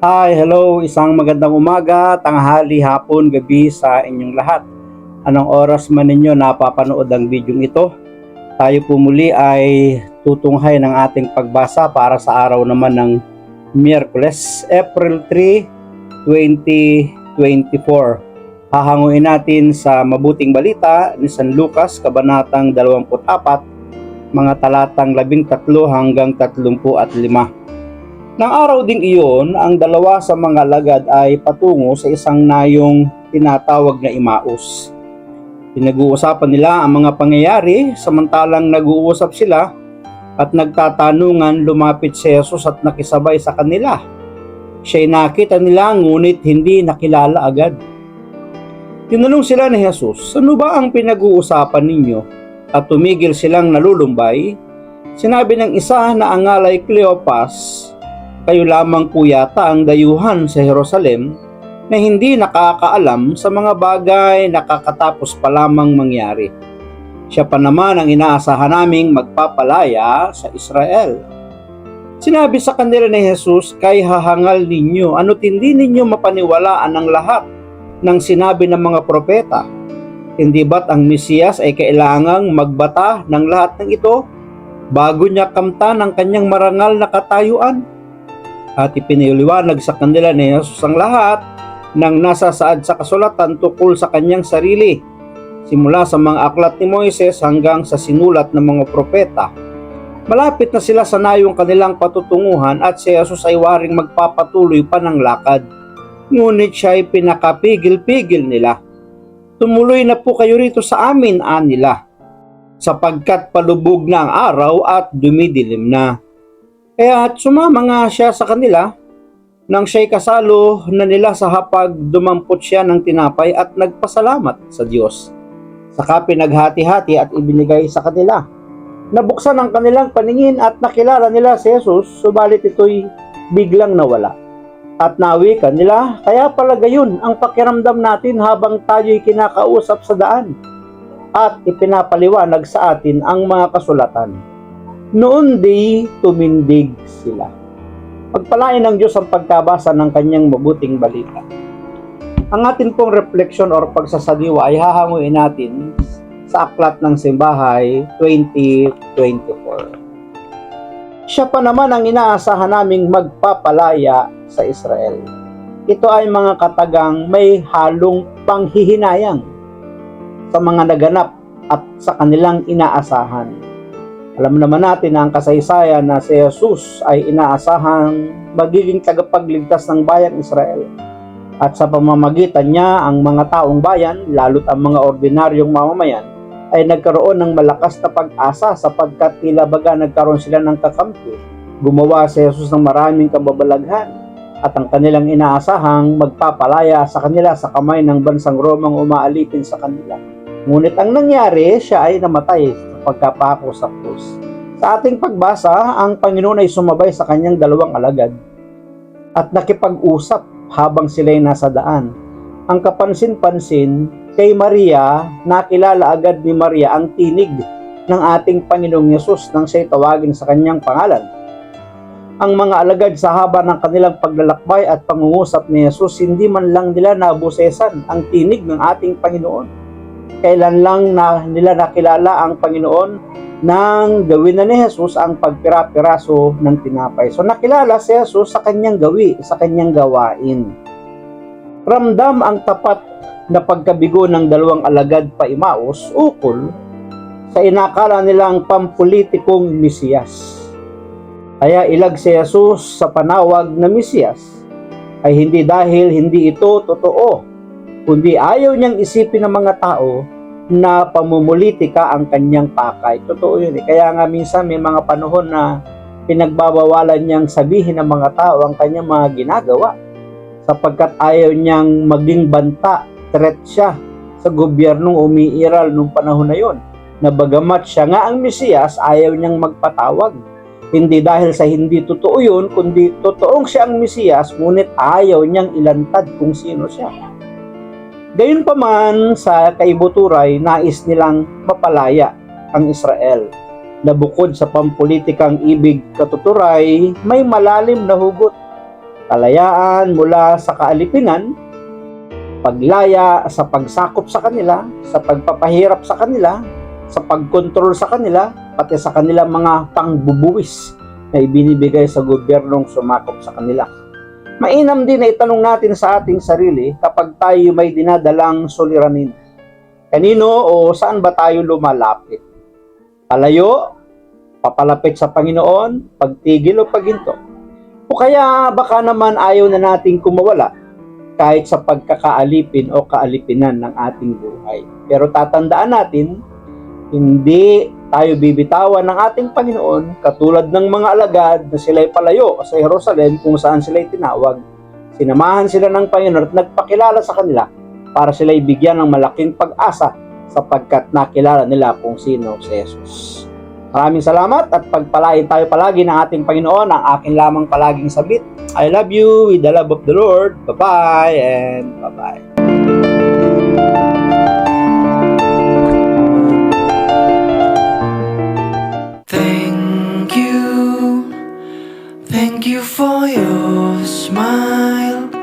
Hi, hello, isang magandang umaga, tanghali, hapon, gabi sa inyong lahat. Anong oras man ninyo napapanood ang bidyong ito, tayo po muli ay tutunghay ng ating pagbasa para sa araw naman ng Miyerkules, April 3, 2024. Hahanguin natin sa mabuting balita ni San Lucas, Kabanatang 24, mga talatang 13 hanggang 35. Nang araw ding iyon, ang dalawa sa mga alagad ay patungo sa isang nayong tinatawag na Imaus. Pinag-uusapan nila ang mga pangyayari samantalang nag-uusap sila at nagtatanungan. Lumapit si Jesus at nakisabay sa kanila. Siya'y nakita nila ngunit hindi nakilala agad. Tinanong sila ni Jesus, "Ano ba ang pinag-uusapan ninyo?" At tumigil silang nalulumbay. Sinabi ng isa na ang ngalay Cleopas, "Kayo lamang po yata ang dayuhan sa Jerusalem na hindi nakakaalam sa mga bagay na kakatapos pa lamang mangyari. Siya pa naman ang inaasahan naming magpapalaya sa Israel." Sinabi sa kanila ni Jesus, "Kay hahangal ninyo, ano't hindi ninyo mapaniwalaan ang lahat ng sinabi ng mga propeta? Hindi ba't ang Mesiyas ay kailangang magbata ng lahat ng ito bago niya kamtan ang kanyang marangal na katayuan?" At ipiniliwanag sa kanila ni Jesus ang lahat ng nasasaad sa kasulatan tungkol sa kanyang sarili, simula sa mga aklat ni Moises hanggang sa sinulat ng mga propeta. Malapit na sila sa nayong kanilang patutunguhan at si Jesus ay waring magpapatuloy pa ng lakad. Ngunit siya ay pinakapigil-pigil nila. "Tumuloy na po kayo rito sa amin," anila, "sapagkat palubog na ang araw at dumidilim na." Kaya sumama nga siya sa kanila. Nang siya'y kasalo na nila sa hapag, dumampot siya ng tinapay at nagpasalamat sa Diyos. Saka pinaghati-hati at ibinigay sa kanila. Nabuksan ang kanilang paningin at nakilala nila si Jesus, subalit ito'y biglang nawala. At nawikan nila, "Kaya pala gayon ang pakiramdam natin habang tayo'y kinakausap sa daan at ipinapaliwanag sa atin ang mga kasulatan." Noon di tumindig sila. Pagpalain ng Diyos ang pagkabasa ng kanyang mabuting balita. Ang atin pong reflection or pagsasadiwa ay hahanguin natin sa Aklat ng Simbahay 2024. Siya pa naman ang inaasahan naming magpapalaya sa Israel. Ito ay mga katagang may halong panghihinayang sa mga naganap at sa kanilang inaasahan. Alam naman natin na ang kasaysayan na si Jesus ay inaasahang magiging tagapagligtas ng bayang Israel. At sa pamamagitan niya, ang mga taong bayan, lalo't ang mga ordinaryong mamamayan, ay nagkaroon ng malakas na pag-asa sapagkat tila baga nagkaroon sila ng kakampi. Gumawa si Jesus ng maraming kababalaghan at ang kanilang inaasahang magpapalaya sa kanila sa kamay ng bansang Romang umaalipin sa kanila. Ngunit ang nangyari, siya ay namatay sa pagkapako sa krus. Sa ating pagbasa, ang Panginoon ay sumabay sa kanyang dalawang alagad at nakipag-usap habang sila'y nasa daan. Ang kapansin-pansin kay Maria, nakilala agad ni Maria ang tinig ng ating Panginoong Yesus nang siya'y tawagin sa kanyang pangalan. Ang mga alagad sa haba ng kanilang paglalakbay at pangungusap ni Jesus, hindi man lang nila nabusesan ang tinig ng ating Panginoon. Kailan lang nila nakilala ang Panginoon nang gawin na ni Jesus ang pagpira-piraso ng tinapay. So nakilala si Jesus sa kanyang kanyang gawain. Ramdam ang tapat na pagkabigo ng dalawang alagad pa Imaus ukol sa inakala nilang pampulitikong Mesiyas. Kaya ilag si Jesus sa panawag na Mesiyas ay hindi dahil hindi ito totoo, kundi ayaw niyang isipin ng mga tao na pamumulitika ang kanyang pakay. Totoo yun eh. Kaya nga minsan may mga panahon na pinagbabawalan niyang sabihin ng mga tao ang kanyang mga ginagawa sapagkat ayaw niyang maging banta, threat siya sa gobyernong umiiral nung panahon na yon. Na bagamat siya nga ang Mesiyas, ayaw niyang magpatawag. Hindi dahil sa hindi totoo yun, kundi totoong siya ang Mesiyas, ngunit ayaw niyang ilantad kung sino siya. Gayunpaman sa kaibuturay, nais nilang mapalaya ang Israel na bukod sa pampulitikang ibig katuturay, may malalim na hugot. kalayaan mula sa kaalipinan, paglaya sa pagsakop sa kanila, sa pagpapahirap sa kanila, sa pagkontrol sa kanila, pati sa kanilang mga pangbubuwis na ibinibigay sa gobyernong sumakop sa kanila. Mainam din na itanong natin sa ating sarili kapag tayo may dinadalang suliranin. Kanino o saan ba tayo lumalapit? Palayo, papalapit sa Panginoon, pagtigil o paghinto? O kaya baka naman ayaw na nating kumawala kahit sa pagkakaalipin o kaalipinan ng ating buhay. Pero tatandaan natin, hindi tayo bibitawan ng ating Panginoon katulad ng mga alagad na sila'y palayo sa Jerusalem kung saan sila'y tinawag. Sinamahan sila ng Panginoon at nagpakilala sa kanila para sila'y bigyan ng malaking pag-asa sapagkat nakilala nila kung sino si Jesus. Maraming salamat at pagpalain tayo palagi ng ating Panginoon. Ang akin lamang palaging sabit, I love you with the love of the Lord. Bye-bye and bye-bye. Thank you for your smile.